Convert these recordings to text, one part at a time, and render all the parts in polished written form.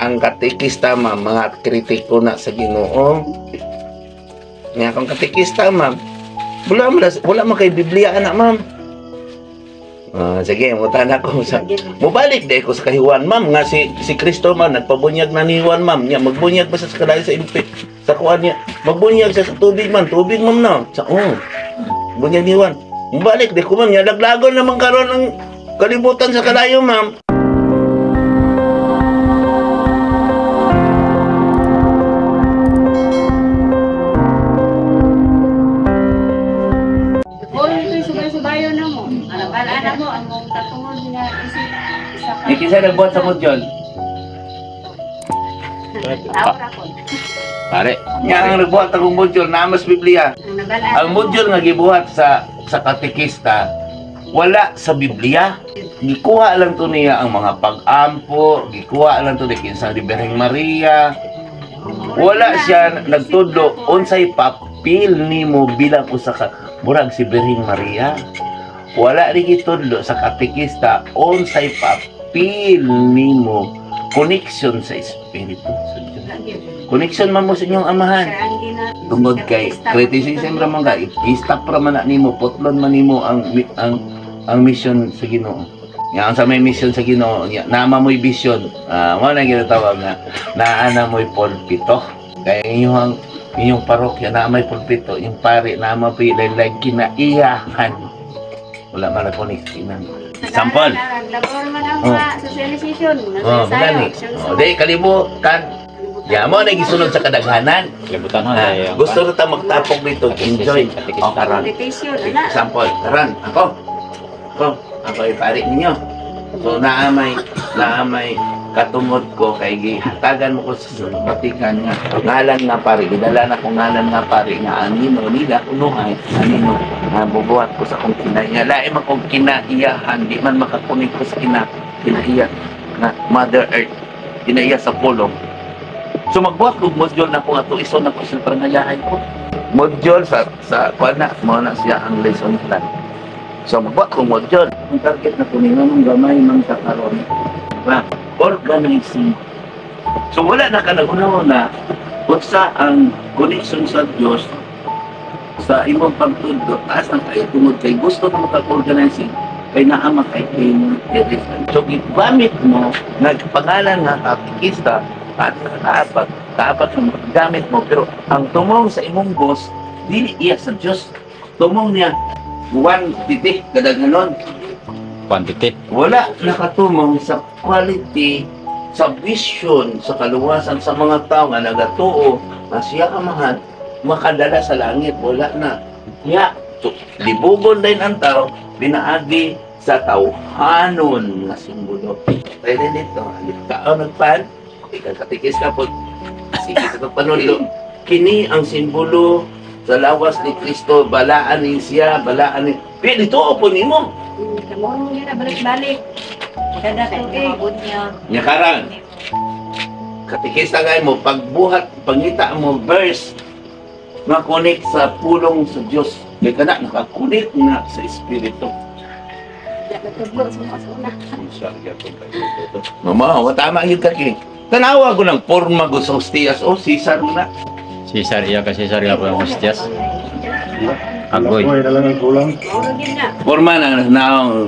ang katikista, ma'am, mga kritiko na sa Ginoo. Nga akong katikista, ma'am, wala man kay Biblia, anak, ma'am. Sige, mutan ako. Mubalik dahil ko sa kahiwan, ma'am. Nga si Kristo, ma'am, nagpabunyag na ni Juan, ma'am. Nga, magbunyag ba sa kalayo sa impit? Sa kuhan niya. Magbunyag siya sa tubig, ma'am. Tubig, ma'am, na. Bunyag ni Juan. Mubalik dahil ko, ma'am. Nga, laglagon naman karon ng kalibutan sa kalayo, ma'am. Kinsa nagbuhat sa modyon? Pare. Nga ang nagbuhat akong modyon, namas Biblia. Ang modyon nga gibuhat sa katekista, wala sa Biblia. Gikuha lang to niya ang mga pag-ampo, gikuha lang to ni kinsa ni Birheng Maria. Wala siya nagtudlo unsay papel nimo bilang usa ka murag si Birheng Maria. Wala rin gitudlo sa katekista unsay papel nimo connection sa Espiritu sa Diyos. Connection man mo sa inyong amahan. Tungod kay criticism ra man ka, i-stop ra man na nimo, putlon man nimo ang mission sa Ginoo. Nga ang sa may mission sa Ginoo, nama mo'y vision. Mo na ginatawag nga naa mo'y pulpito. Kaya inyong parokya na may pulpito, yung pare na may laylay kinaiyahan. Wala man na connection. Sample. Labor man ang socialization. Magani. Di kalibutan. Ya mo na gisunod sa kadaghanan. Kalibutan ho. Gusto na ta magtapok dito, enjoy. Karan. Sample. Karan. Ako ay pare ninyo. So naamay katungod ko kay gihatagan mo ko sa Batikan nga ngalan nga pare, gidala na ko ngalan nga pare nga anino nila unuhay anino bubuhat ko sa kong kinaiya lain man kong kinaiyahan di man makakunig ko sa kinaiya nga Mother Earth kinaiya sa pulong. So magbuhat ko module na ko ato ison na ko sa pangayahay ko module sa kuana mo na siya ang lesson plan. So magbuhat ko module ang target na kunin ng gamay mang kakaron ba organizing. So wala na kanagunaw na kutsa ang connection sa Diyos sa imong pagtudlo taas ng kayo tungod kay gusto na makag-organizing kay naama kay so gigamit mo nagpangalan nga katikista at kaapat ang gamit mo pero ang tumong sa imong boss dili iya sa Diyos tumong niya 1 titik kadaghanon quantity. Wala nakatumong sa quality, sa vision, sa kaluwasan sa mga tao nga nagatuo na siya kamahan, makadala sa langit. Wala na. So, libugon din ang tao, pinaagi sa tawhanon nga simbolo. Pwede nito, tao nagpan, ikatikis ka po, sige ka panunod. Kini ang simbolo sa lawas ni Kristo, balaan ni siya, balaan ni... Pwede ito, po ni mo. Kamorong yun na balik-balik. Kada tubig. Nya karang. Katikista kayo mo, pagbuhat, pangita mo, verse, makonek sa pulong sa Diyos. Kaya ka na, nakakonek na sa Espiritu. Mama, tama yun kaki. Tanawa ko ng forma ko sa hostias. O, Cesar na. Cesar iya ka Cesar iya po ang hostias. Agoy. Forma na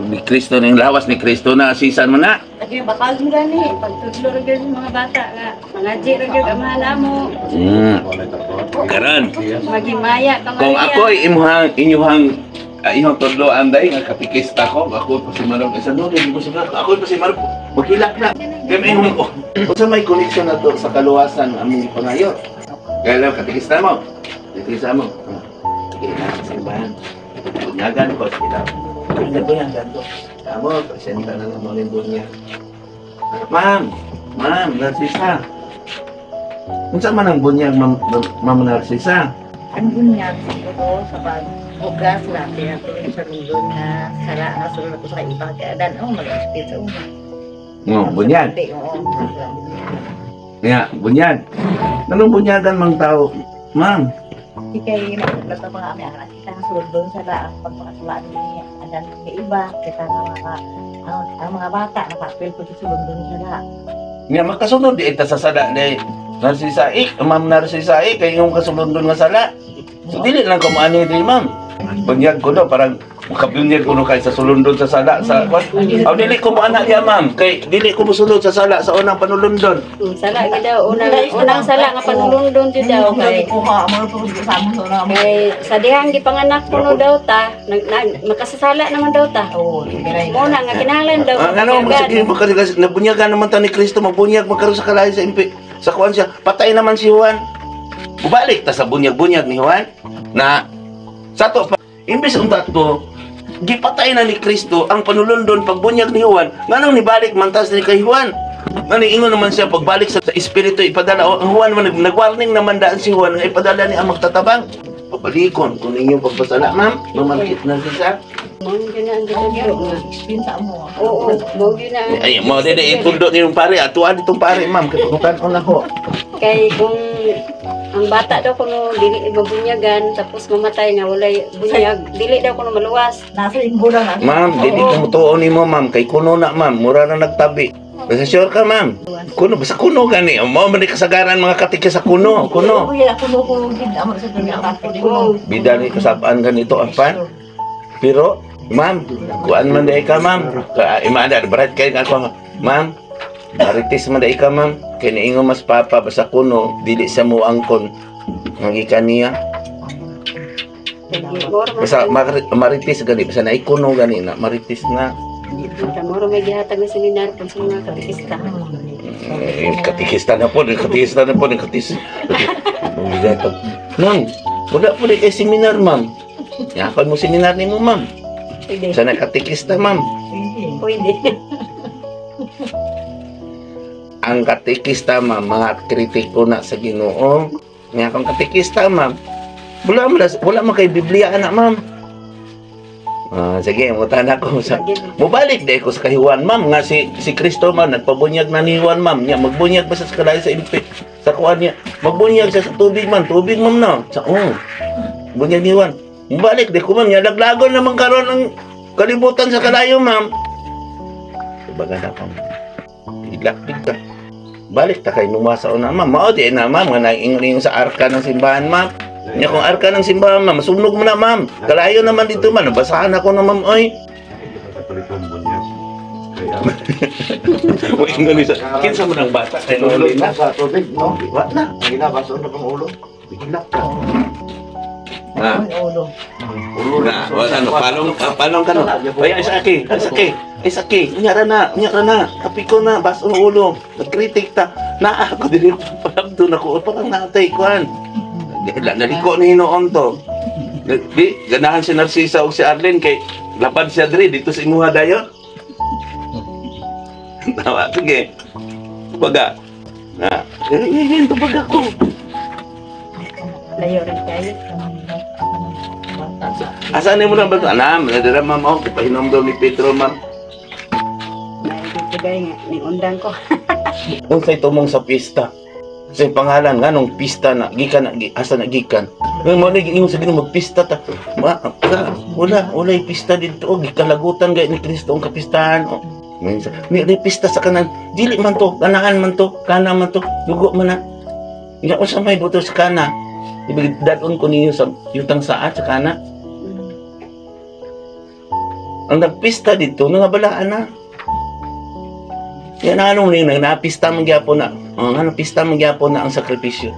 ni Kristo ng lawas ni Kristo na Cesar mo na. Lagi bakal mo gani, pagtudlo ra gyud mga bata nga. Mangaji ra gyud ang mahal mo. Karon. Magimaya ka Kung ako ay inyong tudloan day nga katikista ko, ako pa si Marok isa no, hindi ko siguro. Ako pa si Marok. Magkilak na. Kaya may ko. Kung sa may connection na to sa kaluwasan ang among pangayo. Kaya lang katikista mo. Katikista mo. Sige na, simbahan. Bunyagan ko, sila. Bunyagan ko. Tamo, presenta na ng mga bunyag. Ma'am, Narcisa. Kung saan man ang bunyag, Ma'am Narcisa? Ang bunyag, siguro sa pagbugas na, kaya sa lundon na sara na sunod ko sa ibang keadaan. Mag-expect sa una. Bunyag. Kaya, bunyag. Anong bunyagan mang tao? Ma'am. Di kayo magbukas ng mga anak kita nga sunod doon sa laang pagpakasulaan ni Adan ng iba. Kita nga ang mga bata, nakapil ko sa sunod doon sa laang. Nga makasunod di ita sa sala ni Narsisai, Ma'am Narsisai kay yung kasunod doon nga sala. So dili lang ko maani di ma'am. Bunyag ko do parang makabunyag ko no kay sa sulundon sa sala sa aw dili ko mo anak ya ma'am kay dili ko mosulod sa sala sa unang panulundon. Sala gid daw unang sala nga panulundon jud daw kay sa dihang gipanganak ko no daw ta makasasala naman daw ta. Mo na nga kinahanglan daw. Ano mo sige makasigas nabunyagan naman ta ni Kristo mabunyag magkaroon sa kalahi sa impi sa kuan siya patay naman si Juan. Ubalik ta sa bunyag-bunyag ni Juan na sa to imbes unta to gipatay na ni Kristo ang panulundon pagbunyag ni Juan nganong nibalik mantas ni kay Juan ingon naman siya pagbalik sa espiritu ipadala ang Juan man nagwarning naman daan si Juan nga ipadala ni ang magtatabang pabalikon kung inyong pagpasala ma'am mamangkit na siya Mo gyud na ang gitudlo nga. Pinsa mo. Oo, mo gyud na. ay mo dede itundo ni yung pare atuan ditong pare ma'am katukan on ako Kay kung ang bata daw kuno dili mabunyagan tapos mamatay nga walay bunyag, dili daw kuno maluwas. Nasa imbo lang. ma'am dili ko mutuon nimo ma'am kay kuno na ma'am mura na nagtabi basta sure ka ma'am kuno basta kuno gani mo man ni kasagaran mga katike sa kuno kuno Kuya kuno ko gid amo sa dunya ka. bida ni kasabaan ganito apan pero ma'am kuan man dai ka ma'am imada berat kay nga ko ma'am maritis man dai ka ma'am kay niingon mas papa basta kuno dili sa mo angkon mangikan niya basta maritis gani basta na ikuno gani na maritis na Moro may gihatag na seminar pag sa mga katikista. katikista na po katis ma'am wala po kay seminar ma'am yakan mo seminar nimo ma'am Pwede. sa nakatikista ma'am Pwede. ang katikista ma'am mga kritiko na sa Ginoo nga kang katikista ma'am wala man kay Biblia anak ma'am sige mutan ako sa mubalik dai ko sa kahiwan ma'am nga si Kristo man nagpabunyag na ni Juan ma'am nya magbunyag ba sa kalahi sa impi sa kuan niya magbunyag siya sa tubig ma'am na sa bunyag ni Juan mubalik dai ko ma'am nya laglagon naman karon ang kalibutan sa kalayo ma'am baga na pang ilakpig ka balik ta kay numasa una ma'am mao di na ma'am nga naingon sa arka ng simbahan ma'am nya kung arka ng simbahan ma'am masunog mo na ma'am kalayo naman dito man basahan ako na ma'am oy Uy, Indonesia. Kinsa mo ng bata kay Tulog Lolita? na sa tubig, no? Wa na. Ginabaso na pang ulo. Bigilak ka. Na. Ulo. Ulo Na, wala no palong ka no. Ay isaki. Unyara na. Kapi ko na bas ang ulo. Nagkritik ta. Na ako dili parang doon ako parang natay kuan. Naliko ni Hinoon to. Di ganahan si Narcisa o si Arlene kay lapad siya diri dito sa imuha dayon. Tawa, sige. Baga. Na, ito baga ko. Layo rin kayo. Asan mo lang ba ito? Anam, nadara ma'am ako. Pahinom daw ni Pedro ma'am. Naibigay nga, ni undang ko. Nung sa'y tumong sa pista. Sa pangalan nga, nung pista na, gikan na, asa na gikan. Nung mo na, yung sabi nung magpista ta. Wala yung pista dito. Gikalagutan gaya ni Kristo ang kapistahan. Minsan, may pista sa kanan. Dili man to, kanahan man to, kanan man to. Dugo man na. Hindi ako sa may buto sa kana. Ibig dadon ko ninyo sa yutang saat sa kana. Ang nagpista dito, nangabalaan na. Yan ano rin, napista mangyapon na. Pista mangyapon na ang sakripisyo.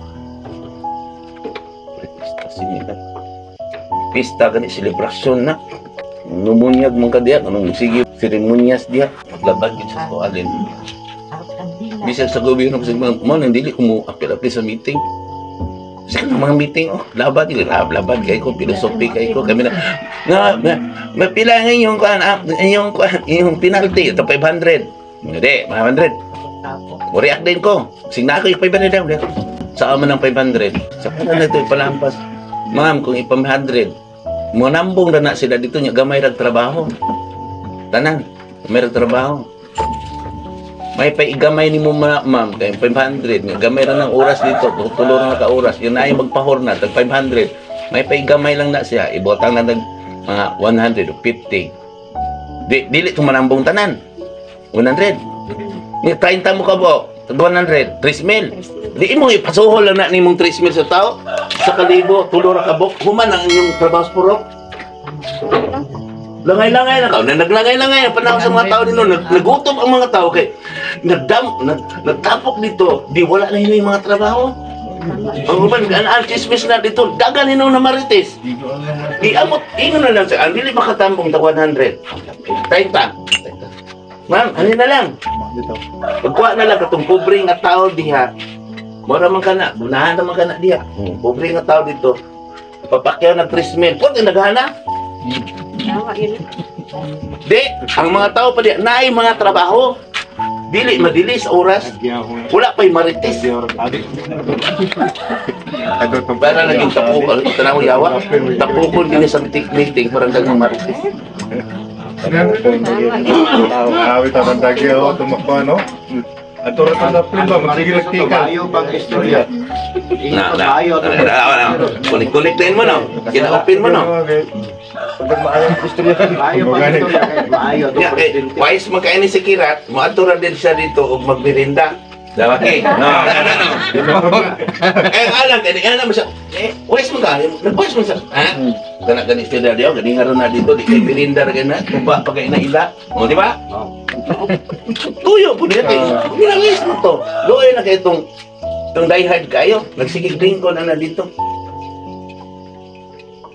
Pista gani, selebrasyon na. Numunyag mong kadiyak, anong sige, seremonyas diya. Maglabag yun sa alin. Bisag sa gobyerno, kasi mo, nandili ko mo apil-apil sa meeting. Kasi mga meeting, labad kayo ko, filosofi kayo ko, kami mapila ngayon yung penalty, ito 500. Hindi, 500. React din ko. Signa ako yung 500 daw. Saan man ang 500? Sa pala na ito, ipalampas. Ma'am, kung ipam 100, manambong na sila dito niya, gamay rag trabaho. Tanan, gamay rag trabaho. May paigamay ni mo ma'am, kay 500, gamay ra ng oras dito, tulo na ka oras, yun na yung magpahor na, tag 500. May paigamay lang na siya, ibotang na nag mga 100 o 50. Dili ito manambong tanan. 100. Ni 30 mo ka po. 100, 3,000. Di mo ipasuhol lang na nimong 3,000 sa tao. Sa kalibo, tulo ra kabok. Human ang inyong trabaho sa purok. Langay-langay na ka. Naglangay-langay ang panahon sa mga tao dito. Nagutom ang mga tao kay nagtapok dito. Di wala na yung mga trabaho. Ang human, ang chismis na dito. Dagan ninong na marites. Iamot, ingon na lang sa ang dili makatambong ta 100. 30. Ma'am, ano na lang. Pagkuha na lang katong pobre nga tao diha. Mura man kana, bunahan naman kana diha. Pobre nga tao dito. Papakyaw na 3,000. Pwede naghana? Tama yun. Di, ang mga tao pa diha, naay mga trabaho. Dili madili sa oras. Wala pa'y marites. Para naging tapukol, tanaw yawa. Tapukol din sa meeting, parang dagang marites. Awit ang dagyo, tumakbo, no? At oras na plin ba, magsigilagtikan. Pang istorya. Kunik-kunik din mo, no? Kinaupin mo, no? Pagmaayon istorya. Maayo. Ya, wise magkain si Kirat, maatura din siya dito og magbirinda. Dawaki. No. Alam kani mo siya. Wise mo ka, nag-wise mo siya. Ha? Kana gani siya diyo, gani nga na dito di kay birinda ra na, tuba pagay na ila. O di ba? Tuyo po dito. Ginawis mo to. Doy na kay itong diehard kayo. Nagsigig ko na dito.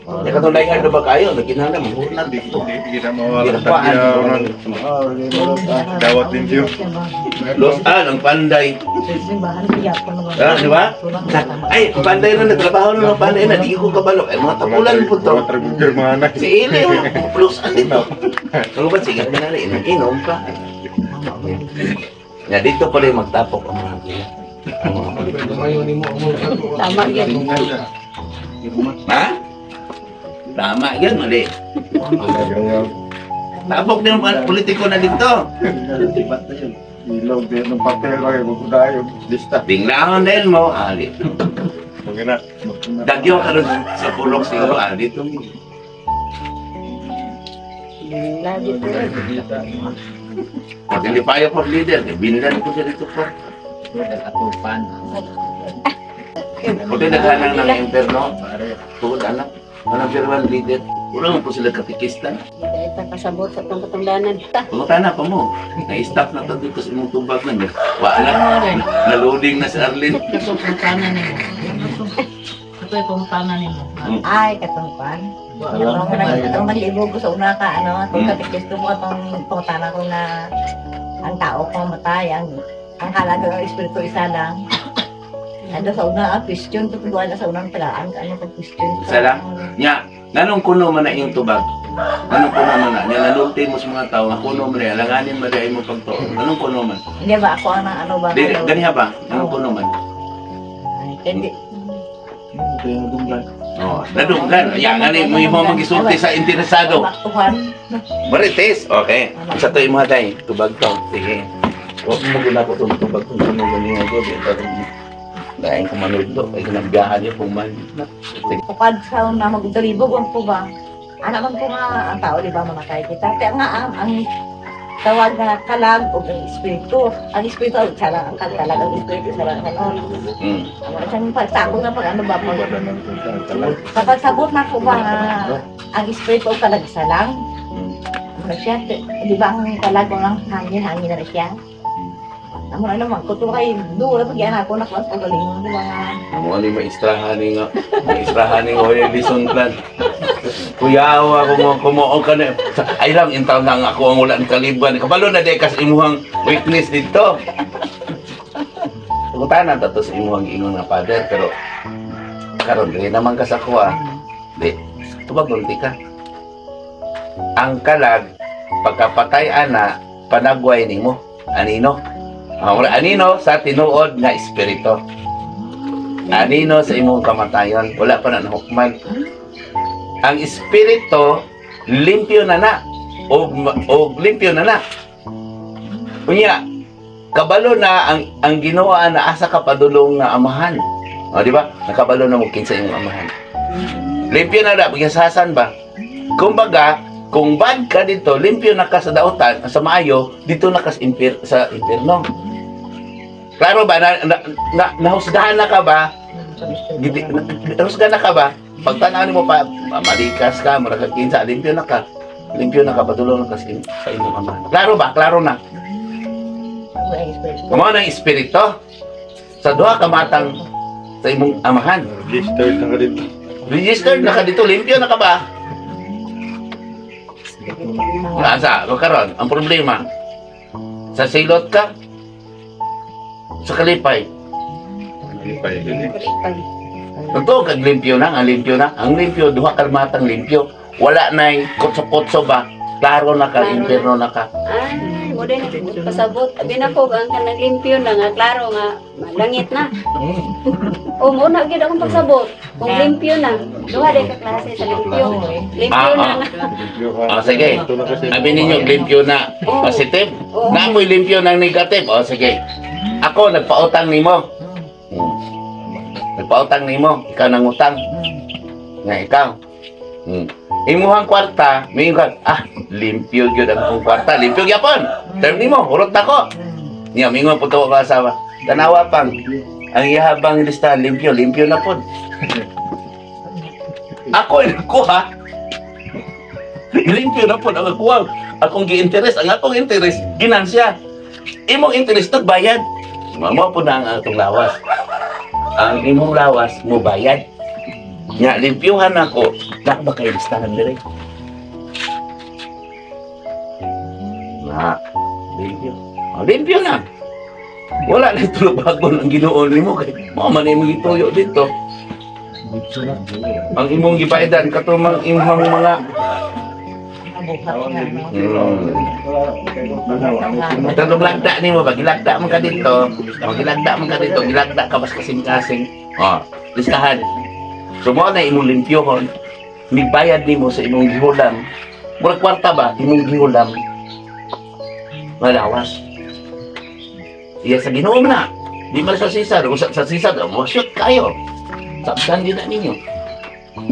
Ya katong diehard na ba kayo? Nagkinahanglan mahurnan dito. Hindi na mawala tagyo. Dawat din siyo. Los ang panday. Ah, di ba? Ay, panday na nagtrabaho na ng panday na, di ko kabalo. Ay, mga tapulan po to. Si Ili, plus dito. Ano ba, sige, manali, inom pa. Ya, dito pala yung magtapok ang mga politiko. Tama yan. Ha? Tama yan, mali. Tapok din ang politiko na dito. Ilaw din ng papel ay magkudayo. Lista. Binglahon din mo, ali. Magana. Dagyo ka rin sa pulok siguro, ali. Lagi po. Pag hindi pa yung leader, binlan ko siya dito po. Pwede naghanang ng imperno. Tugod anak. Walang firman leader. Wala mo po sila katikistan. Ito kasabot sa itong katungdanan. Pumunta na pa mo. Na-stop na to dito sa imong tubag na. Wala. Na-loading na si Arlene. Ito yung pumuntanan nimo. Ay, katungpan. Itong maglibog ko sa una ka, ano, itong katikis ko mo, itong pangutana ko na ang tao ko matay, ang halaga ng espiritu isa lang. Ando sa una, question, tutuduan na sa unang talaan, ano pag question. Isa lang? Nya, nanong kuno man na iyong tubag? Nanong kuno man na? Nya, nanulti mo sa mga tao, nga kuno man na, alanganin mo rin mo pagtuon. Nanong kuno man? Hindi ba ako ang ano ba? Ganiha ba? Nanong kuno man? Hindi. Oh, nadunggan. Yan, ano mo yung mag-isulti sa interesado. Baktuhan. Marites, okay. Sa to yung mga tayo, tubag to. Sige. Huwag mo gula ko itong tubag kung sino ganyan ko. Dahil kung manuldo, ay ginagahan niyo kung man. Sige. Kapag sa una magdalibog, ang po ba? Anak man po nga ang tao, di ba, mamatay kita. Kaya nga, ang tawag na kalag o ang espiritu. Ang espiritu, isa lang ang kalag, ang espiritu, isa lang ang isang pagsabot na pag ano ba, kapag sabot na po ba, ang espiritu o kalag isa lang. Ano siya, di ba ang kalag o lang hangin na siya? Amo na naman, kung ito kayo, doon na pag-iyan ako, naklas ko galing, di ba nga? Amo ano yung maistrahanin nga. Maistrahanin ko yung lison plan. Kuyaw ako kumuong ka na. Ay lang, intaw na nga ako ang ulan kaliban. Kapalo na di kas imuhang weakness dito. Tugutan na to sa imuhang ingon nga father, pero karon dili naman ka sa kuha. Di, tubag-unti ka. Ang kalag, pagkapatay ana, panagway nimo. Anino? Anino sa tinuod nga espiritu. Anino sa imong kamatayon. Wala pa na nahukman. Ang espiritu, limpyo na na. O limpyo na na. Kunya, kabalo na ang ginawa na asa kapadulong nga amahan. O, di ba? Nakabalo na mo kinsa imong amahan. Limpyo na na. Pagyasasan ba? Kumbaga, kung bad ka dito, limpyo na ka sa dautan, sa maayo, dito na ka sa impyerno. Klaro ba? Nahusgahan na ka ba? Nahusgahan na ka ba? Pag tanaw mo pa, malikas ka, marakakinsa, limpyo na ka. Limpyo na ka, patulong na ka sa inyong ama. Klaro ba? Klaro na. Kamo ng espiritu. Sa duha ka matang sa imong amahan. Registered na ka dito. Registered na ka dito, limpyo na ka ba? Asa, karon ang problema. Sa silot ka, sa kalipay. Kalipay. Totoo kag limpyo na, ang limpyo na. Ang limpyo, duha ka matang limpyo. Wala na'y kutso-kutso ba? Klaro na ka, impierno na ka. Ay, mo din pasabot. Abi na ko ang kanang limpyo na nga klaro nga langit na. O mo na gid akong pagsabot. Kung limpyo na, duha day ka klase sa limpyo. Limpyo na nga. Sige. Sabi ninyo, limpyo na positive. Naamoy limpyo ng negative. O, sige. Ako, nagpautang nimo. Nagpautang nimo. Ikaw nang utang. Nga ikaw. Imuhang kwarta, may limpyo yun ang kwarta. Limpyo yapon. Term nimo, urot na ko. Niya, mingon po ito ko asawa. Tanawa pang, ang ihabang listahan, limpyo na po. Ako, kuha. Limpyo na po, ang kuha. Akong gi-interest, ang akong interest, ginansya. Imong interest, nagbayad. Mamo po na ang atong lawas. Ang imong lawas, mo bayad. Nga, limpyuhan ako. Na ba kayo listahan dire? Na, limpyo. Limpyo na. Wala na ito bago ng ginoon mo. Mga man imong ituyo dito. Ang imong gipaidan, katumang imong mga Tanong lagda ni mo ba? Gilagda mo ka dito. Gilagda mo ka dito. Gilagda ka bas kasing-kasing. Listahan. So mo na imong limpyohon. Bayad ni mo sa imong gihulam. Murag kwarta ba? Imong gihulam. Malawas. Iya sa Ginoo na. Di man sa sisad. Usap sa sisad. Shoot kayo. Sabsan din na ninyo.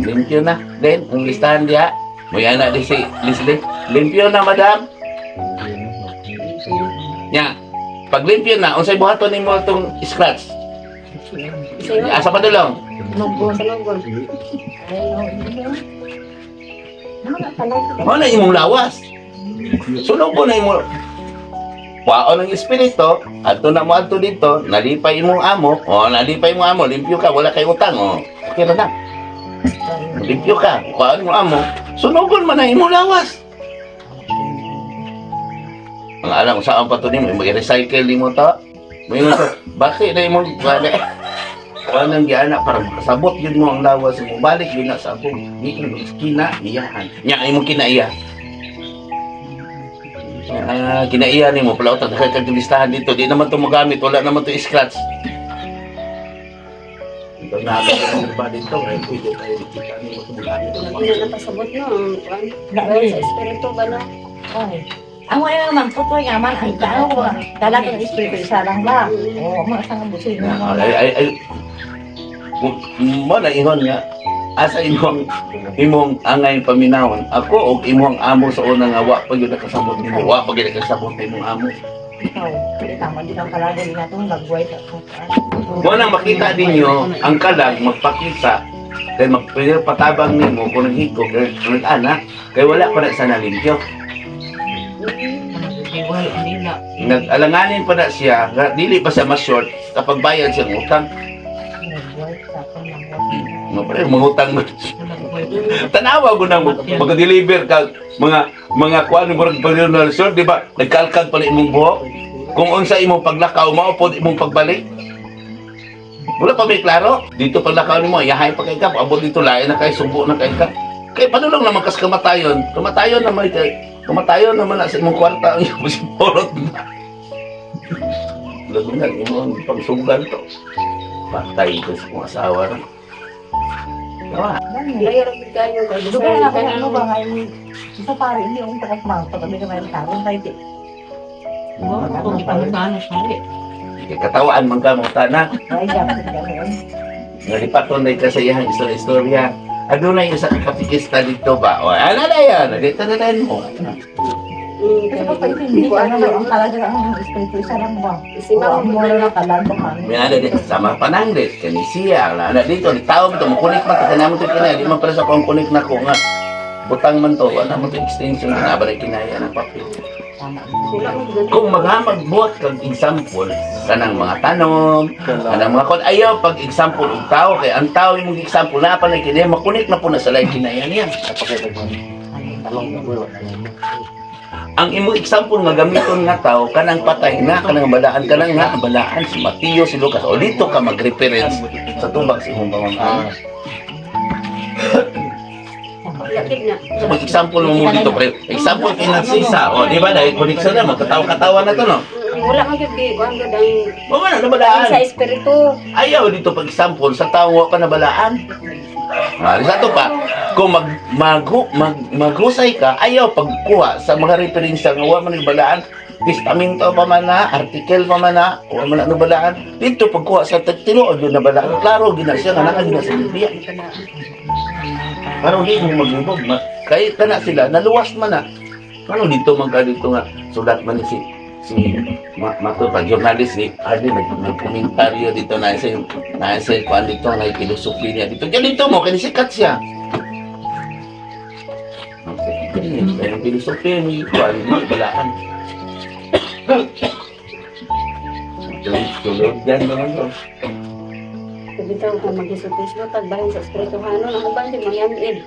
Limpyo na. Then, ang listahan diya. May anak di si Leslie. Limpyo na, madam. Nya, pag limpyo na, unsay buhaton nimo itong scratch? Asa pa dulong? Lugon sa lugon. Ano na imong lawas? Sunog mo na imong waon ng espiritu, ato na mo ato dito, nalipay imong amo, nalipay imong amo, limpyo ka, wala kay utang, okay na. Limpyo ka, waon mo amo, sunugon man na imong lawas. Ang alam ko saan pa ito nimo, i-recycle nimo to. Mayroon sa, bakit na imong, wala nang giana para makasabot yun mo ang lawas mo, balik yun na sa abong, kinaiyahan. Nya, imong kinaiya. Kinaiya nimo, pala utang nakakagilistahan dito, di naman ito magamit, wala naman ito scratch. Ito na ba dito, kaya pwede tayo dikita nimo ito magamit. Hindi na napasabot no. Ang sa espiritu ba na? Ang wala naman, tutoy naman, ang tao ko, talagang espiritu isa lang ba? Oo, mga isang abusin mo. Mo na ihon nga, asa imong angay paminawon, ako o imong amo sa unang awa pag yun nakasabot nimo, wa pag yun nakasabot imong amo. Ikaw, tama din ang kalaga din natin, nagbuhay sa Mo nang makita ninyo, ang kalag magpakita, kaya magpatabang nimo kung naghiko, kaya anak, kaya wala pa na sa nalimpyo. Nag-alanganin pa na siya, dili pa siya mas-short kapag bayad siyang utang. Mangutang mo. Tanawa ko na mag-deliver ka mga kuan mo pag short, di ba? Nagkalkag pala imong buhok. Kung unsa imong paglakaw mao pod imong pagbalik. Wala pa may klaro. Dito paglakaw nimo, yahay pa kay ka, abot dito lain na kay subo na kay ka. Kay padulong naman kas kamatayon. Kamatayon naman kay kamatayon naman na sa imong kwarta ang imong sipolot na. Lagunan imong pagsugal to. Patay ko sa mga asawa na. Kawa. Layo ra gid kayo kay Dugay na kaya ano ba ngayon? Isa pare hindi yung takas mang pagkabi ka may tarong tayo di. Katawaan man ka mo na. Ay, dapat gano'n. Nalipaton na ka sa iyang istorya. Adunay isa ka katikista dito ba? O, ano na yan? Dito na rin mo. Kasi pa hindi ko ano ang talaga ang espiritu isa lang ba? Isimaw Mo na kalag man. May ada din sama pananglit kanisiya na ada dito di tao to mo connect man ta namo to kinaya di man para sa kung connect na ko nga butang man to wala mo to extension na balik kinaya ng papel. Kung maghamag buhat kag example kanang mga tanom kanang mga kon ayaw pag example og tao kay ang tao imong example na pa lay kinaya makunik na po na sa lay kinaya niya. Ang imong example nga gamiton nga tao kanang patay na kanang balaan kanang nga balaan si Mateo si Lucas o dito ka mag-reference sa tubag si imong pamangkin. Lakid na. So, mag-example mo dito pre. Example kay Narcisa o di ba dahil connection na magkatawa-katawa na to no. Wala man gyud di kuan gyud ang Wala na sa balaan. espiritu. Ayaw dito pag example sa tao wa pa na balaan. Sa to pa kung maghusay ka ayaw pagkuha sa mga referensya nga wa man balaan. Testamento pa man na, article pa man na, wa man na balaan. Dito pagkuha sa tinuod na balaan. Klaro gina siya nga nakagina sa Biblia. Parang hindi mo maglubog. Kahit na sila, naluwas man na. Ano dito dito nga, sulat man ni si Mato pa, journalist ni Ardi, nag-komentaryo dito na sa kuhan dito, na filosofi niya dito. Diyan dito mo, kanisikat siya. Yung filosofi ni kuhan, hindi balaan. Tulog dyan naman to. Bitaw ka mag-isot-isot tagbahin sa espirituhano ang uban di mangyambid.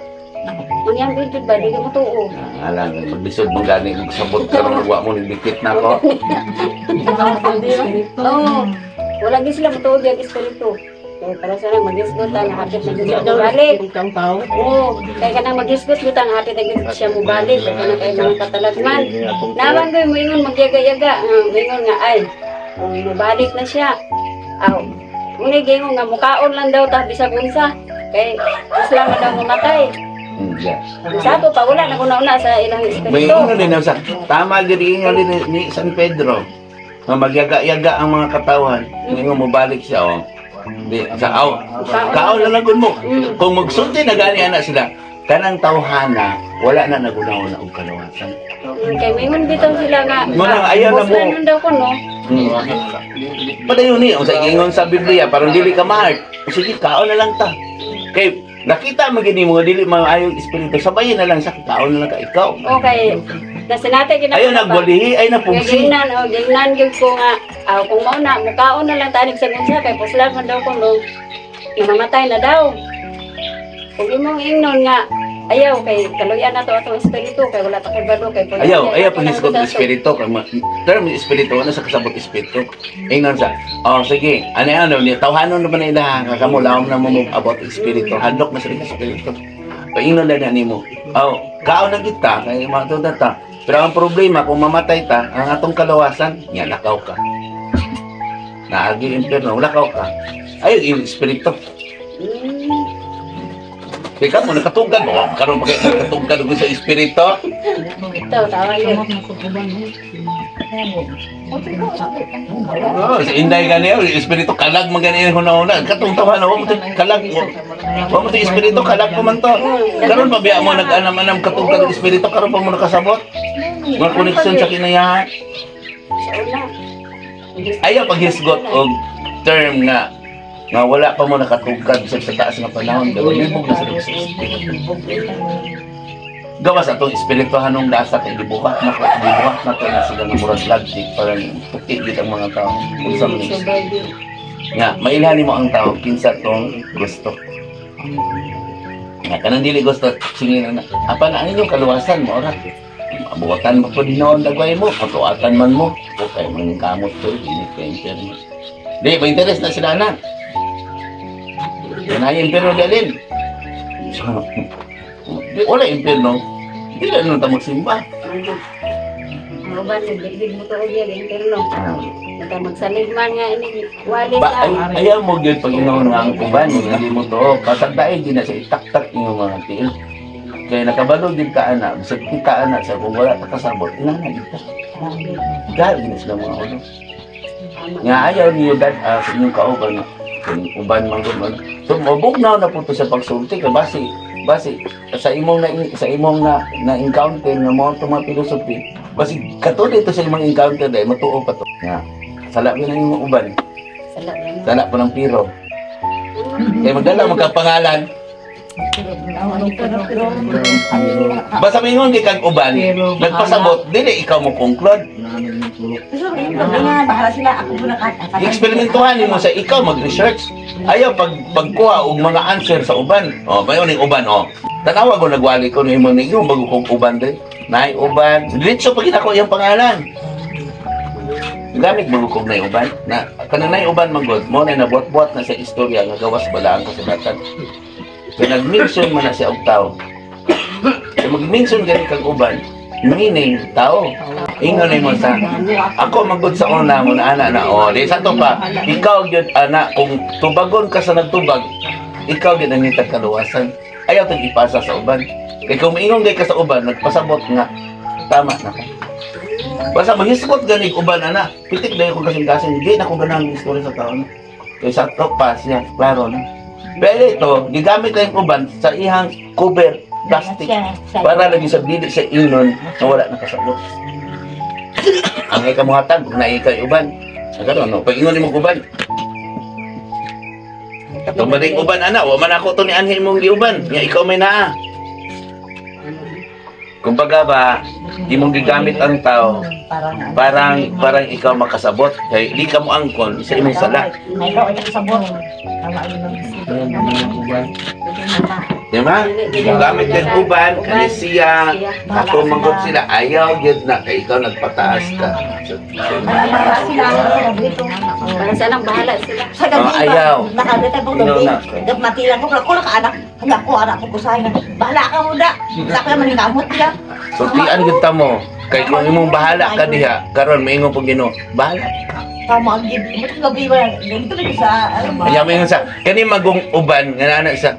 Mangyambid jud ba di ka matuo. Alam, maglisod mong gani, magsabot ka rin, huwag mo nindikit na ako. Oo. Wala din sila matuo di ang espiritu. Kaya para sa nang mag-isgot ang hapit na gud siya mubalik. Oo. Kaya ka nang mag-isgot gud ang hapit na gud siya mubalik. Kaya na kayo mga katalagman. Naman ko mo ingon magyaga-yaga. Ingon nga ay kung mubalik na siya. Aw. Ngunit gingon nga mukaon lang daw ta bisag unsa. Kay isla man daw mamatay. Yes. Sa to pa wala na kuna-una sa ilang May espiritu. ingon din sa tama gid ingon din ni San Pedro. Nga magyaga-yaga ang mga katawan. Ingon mo balik siya oh. Di sa kaon na lang mo. Kung magsulti na gani ana sila, kanang tawhana wala na nagunaw na og kalawasan. Kay mingon bitaw sila nga. Muna ayaw na mo. Muslan daw ko no. Padayon ni ang sa ingon sa Biblia parang dili ka mahart. Sige kaon na lang ta. Kay nakita mo gini mo dili maayo espiritu sabayin na lang sa kaon na lang ka ikaw. Okay. Nasinate gina. Ayaw nagbulihi ay napungsi. Gingnan gyud ko nga kung mao na mukaon na lang tanig sa gunsa kay puslan man daw ko no. Namamatay na daw. Kung imong ingnon nga ayaw kay kaluyan na to atong espiritu kay wala ta kay balo kay Ayaw paghisgot ng espiritu kay term espiritu ano sa kasabot espiritu. Ingnon sa. Oh sige, ano ni tawhanon na ba na ila kamo laom na mo about espiritu. Handok na sa espiritu. Paingnon na nimo. Oh, kaon na kita kay matud ta. Pero ang problema kung mamatay ta, ang atong kalawasan, nya lakaw ka. Naagi impyerno, lakaw ka. Ayaw yung espiritu. Ikaw mo nakatugad mo, karon pa kayo nakatugad mo sa espiritu. Ito, tawa yun. Oh, si Inday gani, espiritu kalag man gani huna-huna. Katong tawa na mo kalag. Wa mo ti espiritu kalag ko man to. Karon pa biya mo nag-anam-anam katugad espiritu karon pa mo nakasabot. Mga connection sa kinayahan. Sa una. Ayaw paghisgot og term nga wala pa mo nakatugad sa taas nga panahon, libog na sa espiritu. Gawas atong espirituhanong lasa kay gibuhat na to na sila nga murag logic parang puti gid ang mga tao. Unsa man nga mailhan mo ang tao kinsa tong gusto. Nga kanang dili gusto sige na apa na inyong kaluwasan mo ora. Abutan mo pud noon dagway mo, patuatan man mo. Okay, man kamot to, init ka internet. Di ba interes na sila na? Yan ay impyerno dalin. Wala impyerno. Di na nung tamag simba. Uban, big mo to og yan, interno. Nata magsaligman nga ini wali sa. Ayaw mo gyud pag ingon nga ang uban, hindi mo to. Patagdaay di na sa itak-tak inyong mga tiil. Kaya nakabalo din ka anak, bisag kita anak sa kung wala ka kasabot, inana dito. Dahil na sila mga ulo. Nga ayaw niyo dad sa inyong kauban, kung uban man gano'n. So, mabugnaw na po ito sa pagsulti, kaya basi, basi sa imong na encounter nga mo to mga philosophy, basi katulad ito sa imong encounter dai matuo pa to. Nga. Sala gyud ang imong uban. Sala pa ng piro. Kaya magdala magkapangalan. Basta mingon di kag uban, nagpasabot dili ikaw mo conclude. Bahala sila, ako muna Eksperimentuhan mo sa ikaw mag-research. Ayaw pagkuha og mga answer sa uban. Oh, mayon ning uban oh. Tanawa ko nagwali ko ni mo ninyo bago kong uban din. Nay uban, diretso pag ako iyang pangalan. Gamit bago kong nay uban na kanang nay uban manggod mo na nabot-bot na sa istorya nga gawas bala ang kasulatan. Kaya nag-mention mo na siya og tao. Kaya mag-mention gani kag uban, meaning tao. Ingon ni mo sa ako magud sa una mo na ana na oh, di sa to pa. Ikaw gyud ana kung tubagon ka sa nagtubag, ikaw gyud ang nitag kaluwasan. Ayaw tong ipasa sa uban. Kaya kung maingon gay ka sa uban, nagpasabot nga tama na ka. Basta maghisgot gani uban ana, pitik dayo ko kasing-kasing, di na ko ganang istorya sa tao na. Kaya sa to pa siya, klaro na. Pero ito, gigamit na yung uban sa ihang cover plastic para lagi sa dili sa ilon na wala nakasabot. Ang ikamuhatag, kung naikay uban. Nagano, no? Pag ingon mo uban. Tumaring uban, ana. O man ako to ni anhin mong giuban. Nga ikaw may naa. Kumbaga ba, di mong gigamit ang tao, parang ikaw makasabot. Kaya di ka mo angkon sa imong sala. Ikaw ay sabon. Diba? Gamit yung uban, kani siya, ako manggod sila, ayaw yun na, kaya ikaw nagpataas ka. Para sanang bahala sila. Sa gabi ba? Ayaw. Nakagata po gabi. Matilang ko, ako anak. Hanggang ko anak ko kusahin. Bahala ka muna. Sa akin naman ingamot nila. So, tiyan kita mo, kaya kung imong bahala ka diha, karon maingon po Ginoo, bahala ka. Tama ang gabi. Ito gabi ba? Ganito rin sa, Kaya maingon sa, kani magong uban, nga na sa,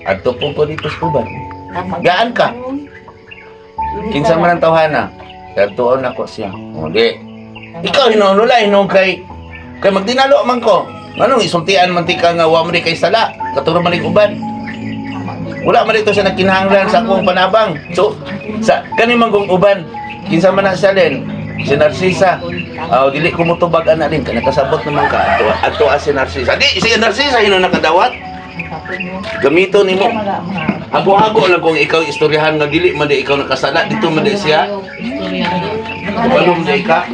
ato po dito sa uban. Gaan ka. Kinsa man ang tawhana, tuon ako siya. Hindi. Ikaw hinunulay nung kay magdinalo man ko. Anong isultian man tika nga wa man kay sala, katuro man uban. Wala man dito siya nagkinahanglan sa akong panabang. So, sa kani magong uban, kinsa man nasalin, si Narcisa. Dili ko motubag ana din kana kasabot naman ka. Ato si Narcisa. Di si Narcisa hino nakadawat. Gamito nimo. Hago-hago lang kung ikaw istoryahan nga dili man di ikaw nakasala dito man di siya. Balong di ka.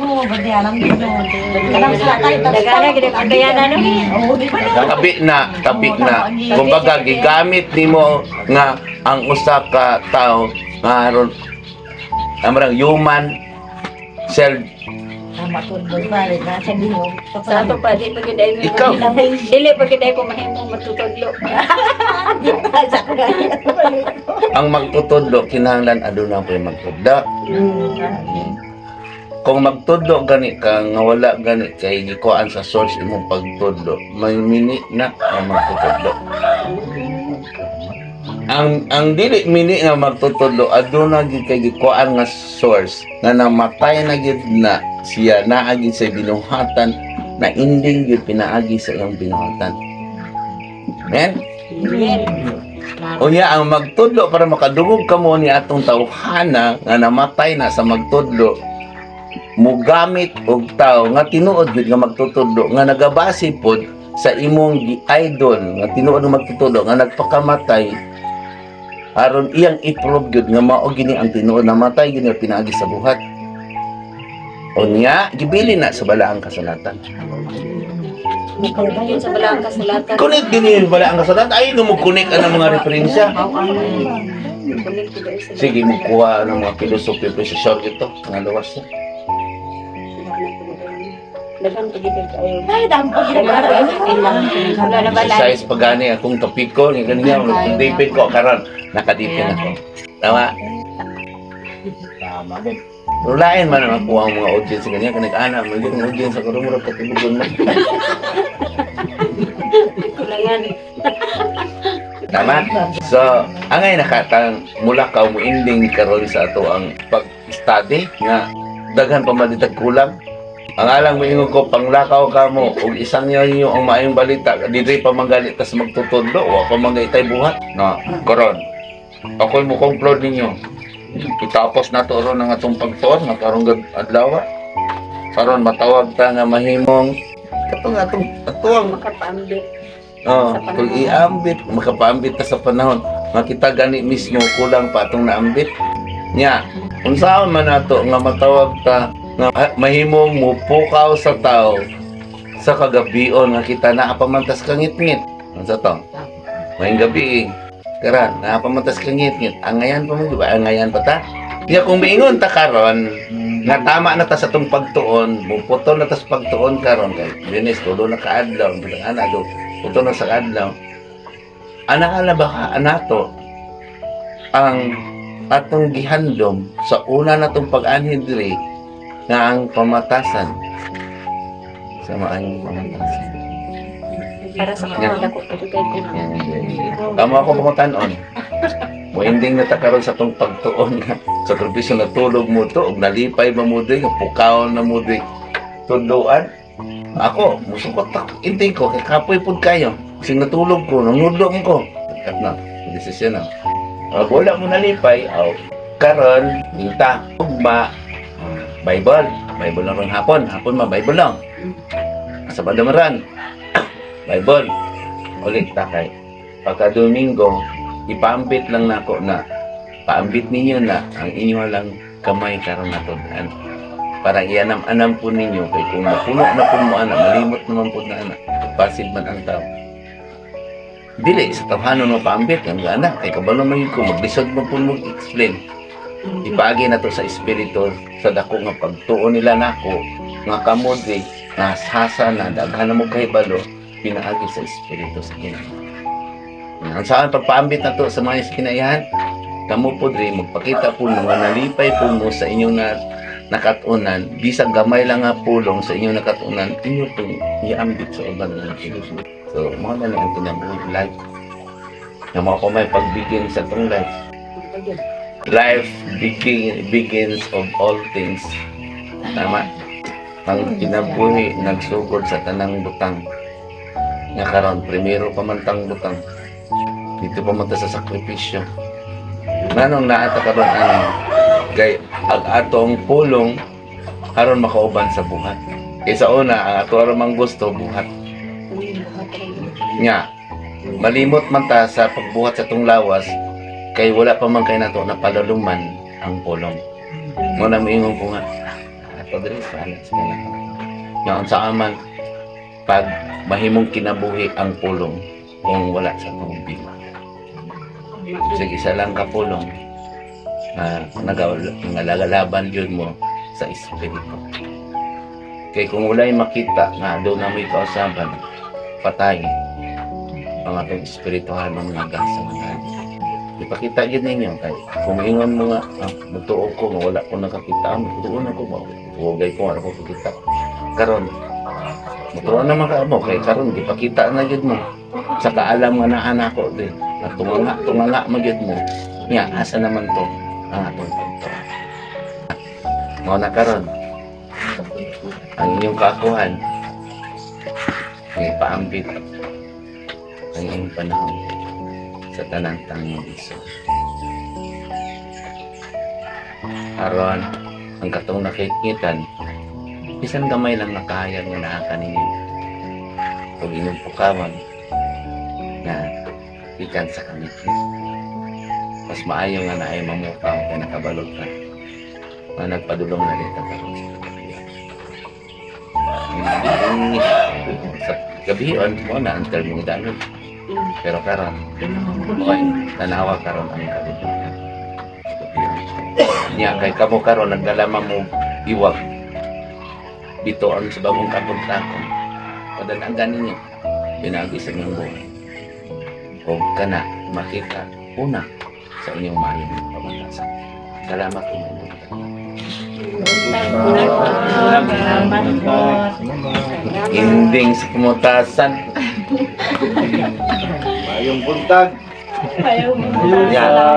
Dagana gid ang kayanan no. Tabi na. Kumbaga gigamit nimo nga ang usa ka tawo nga aron amrang human self. matutod pa rin na sa bihog. Sa ato pa, di pagid ay may Ikaw. mahimong. Dili pagid ay ko mahimong matutudlo. Ang magtutudlo, kinahanglan aduna po yung magtudlo. Kung magtudlo gani ka, nga wala gani kay gikuan sa source imong pagtudlo, may mini na ang magtutudlo. Ang dili mini nga magtutudlo, aduna gid kay gikuan nga source nga namatay na gid na siya naagi sa binuhatan na ending gid pinaagi sa iyang binuhatan. Men? Unya ang magtudlo para makadungog kamo ni atong tawhana nga namatay na sa magtudlo, mugamit og tao nga tinuod gid nga magtutudlo nga nagabase pod sa imong idol nga tinuod nga magtutudlo nga nagpakamatay aron iyang i-prove gid nga mao gini ang tinuod namatay gini pinaagi sa buhat. Unya gibili na sa balaang kasulatan. Yun sa balang kasulatan. Connect gini sa balaang kasulatan ay mo connect ang mga referensya. Sige mo kuha ng mga philosophy precision ito nga luwas na. Dagan pagid kayo. Ay, dami po Wala na bala. Exercise pagani akong topic ko ni ganyan dipin ko karon nakadipin ako. Tama. Tama din. Pero lain man ang ako ang mga audience ganyan kanag-ana man yung audience ako rumurap katibugon na. Kulangan. Tama. So, angay nakatang mula ka mo ending karon sa ato ang pag-study nga daghan pa man ditag kulang. Ang alang moingon ko panglakaw ka mo ug isang inyo ang maayong balita dili pa manggalit tas magtutudlo wa pa mangitay buhat na karon ako mo conclude ninyo itapos na to ron ang atong pagtuon nga karong adlaw karon matawag ta nga mahimong katong atong Makapaambit. kung iambit makapaambit ta sa panahon makita gani mismo kulang pa atong naambit nya unsaon man nato nga matawag ta nga mahimong mupukaw sa tao sa kagabion nga kita naapamantas kangit-ngit unsa to maayong gabi karan naapamantas kangit-ngit angayan pa mo di ba angayan pa ta nya kung miingon ta karon nga tama na ta sa tong pagtuon muputol na ta sa pagtuon karon kay dinis tulo na kaadlaw bitang ana do putol na sa kaadlaw ana ba ka anato ang atong gihandom sa una natong pag-anhin diri nga ang pamatasan sa maayong pamatasan. Para sa mga dako kay ko. Tamo ako pangutanon. Mo ending na ta karon sa tong pagtuon nga sakripisyo na tulog mo to ug nalipay ba mo di pukaw na mo di tunduan. Ako musukot ta ending ko kay kapoy pud kayo. Sing natulog ko nangudlong ko. Kat na desisyon na. Wala mo nalipay aw karon dita ugma Bible lang ron hapon ma Bible lang sa badamaran Bible ulit takay pagka Domingo ipaambit lang nako na paambit ninyo na ang inyo lang kamay karon natudhan para ianam-anam po ninyo kay kung napuno na po mo ana malimot naman po na ana pasid man ang tao dili sa tawhanon mo paambit ang ana kay kabalo man ko maglisod mo po mo explain ipagi na to sa espiritu sa dako nga pagtuon nila nako nga kamod nga hasa na daghan na mo kahibalo pinaagi sa espiritu sa Ginoo. Ang saan pagpaambit na to sa mga kinayahan kamo po diri magpakita po nga nalipay po mo sa inyong nakatunan bisag gamay lang nga pulong sa inyong nakatunan inyo pong iambit sa uban nga so mga na ang tinabuhi life nga mga ko may pagbigyan sa tong life. Life begins of all things. Tama. Ang kinabuhi nagsugod sa tanang butang. Nga karon primero pamantang butang. Dito pamunta sa sakripisyo. Nanong naata karon ani kay ang atong pulong aron makauban sa buhat. Isa una ang ato aron gusto buhat. Nya malimot man ta sa pagbuhat sa tong lawas kay wala pa man kay nato na paluluman ang pulong. Mo na miingon ko nga ato diri sa anak sa kanila. Nga sa aman pag mahimong kinabuhi ang pulong kung wala sa tubig. Sige isa lang ka pulong na nagalalaban yun mo sa espiritu. Kay kung wala'y makita nga doon na may kausaban patay ang atong espirituhan mga gasa mga ipakita yun ninyo kay kung ingon mo nga mutuo ko nga wala ko nakakita mutuon ako huwagay ko nga ako kakita karon mutuon naman ka mo kay karon ipakita na yun mo sa kaalam nga naan ako din at tunganga magyud mo niya asa naman to ang atong pagto mo na karon ang inyong kakuhan ay paambit ang inyong panahon sa tanang tanging iso. Aron, ang katong nakikitan, isang gamay lang nakahayag nga nakakaninyo. Kung inyong pukawan, na ikan sa kamit. Mas maayo nga na ay mamukaw kaya nakabalog ka. Na nagpadulong na rin karon sa kagabihan. Sa gabihan mo na ang termong danon. Pero karon okay, tanawa karon ang kalibutan. Nya kay kamo karon nagdalama mo iwag bitoon sa bagong kapuntakon. Padanagan ninyo pinagi sa inyong buhay. O kana makita una sa inyong maayong pamatasan. Salamat po. Ending sa pamatasan. Mayong buntag. Ayaw mo. Yeah.